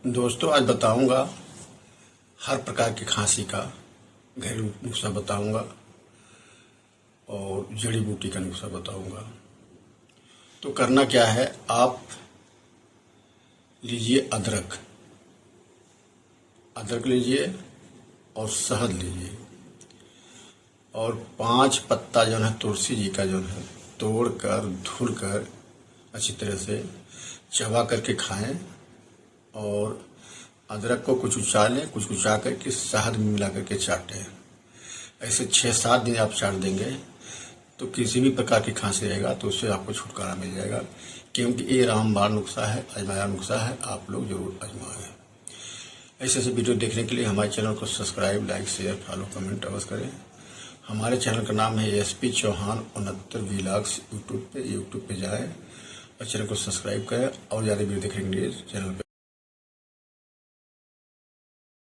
दोस्तों, आज बताऊंगा हर प्रकार की खांसी का घरेलू नुस्खा बताऊंगा और जड़ी बूटी का नुस्खा बताऊंगा। तो करना क्या है, आप लीजिए अदरक लीजिए और शहद लीजिए और 5 पत्ता जो है तुलसी जी का जो है तोड़कर धुलकर अच्छी तरह से चबा करके खाएं और अदरक को कुछ उचालें, कुछ उचा करके शहद में मिला करके चाटें। ऐसे 6-7 दिन आप चाट देंगे तो किसी भी प्रकार की खांसी रहेगा तो उससे आपको छुटकारा मिल जाएगा, क्योंकि ये रामबाण नुस्खा है, आजमाया नुस्खा है। आप लोग जरूर आजमाएं। ऐसे वीडियो देखने के लिए हमारे चैनल को subscribe, like, share, follow, comment अवश्य करें। हमारे चैनल का नाम है SP चौहान 69 व्लॉग्स। यूट्यूब पे जाएं और चैनल को सब्सक्राइब करें और ज़्यादा वीडियो देखने के लिए चैनल पे